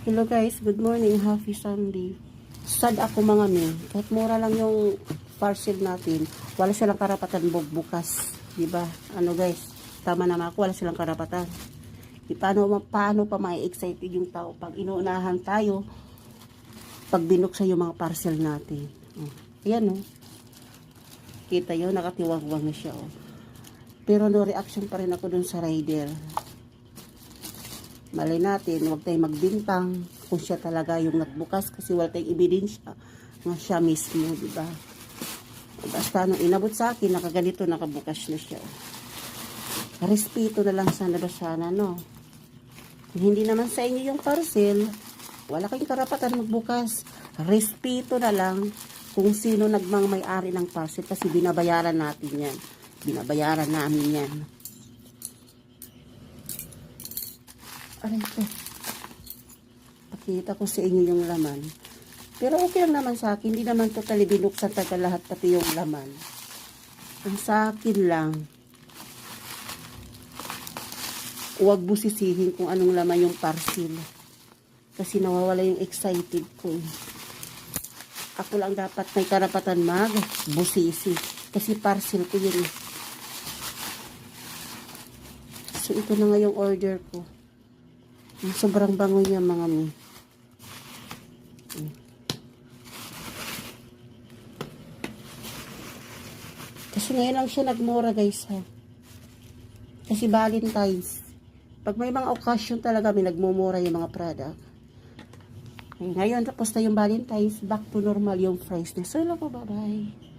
Hello guys, good morning, happy Sunday. Sad ako mga mi, kahit mura lang yung parcel natin, wala silang karapatan bukas, di ba? Ano guys, tama naman ako, wala silang karapatan. Paano pa ma-excited yung tao pag inuunahan tayo, pag binuksan yung mga parcel natin. Ayan oh. Kita yun, nakatiwagwag na siya oh. Pero no reaction pa rin ako dun sa rider. Malay natin, huwag tayong magbintang kung siya talaga yung nagbukas kasi wala tayong ebidensya na siya mismo, di ba? Basta nung inabot sa akin, nakaganito, nakabukas na siya. Respeto na lang sana, no? Kung hindi naman sa inyo yung parcel, wala kayong karapatan magbukas. Respeto na lang kung sino nagmang-may-ari ng parcel kasi binabayaran natin yan. Binabayaran namin yan. Aray ko. Pakita ko sa inyo yung laman. Pero okay lang naman sa akin. Hindi naman totally binuksan taga lahat pati yung laman. Ang sa akin lang, huwag busisihin kung anong laman yung parcel. Kasi nawawala yung excited ko. Ako lang dapat may karapatan busisi. Kasi parcel ko yun. So ito na nga yung order ko. Sobrang bango niya mga mi. Kasi ngayon lang siya nagmura guys ha. Kasi Valentine's. Pag may mga occasion talaga may nagmumura yung mga product. Ngayon tapos na yung Valentine's. Back to normal yung price niya. So hello po, bye bye.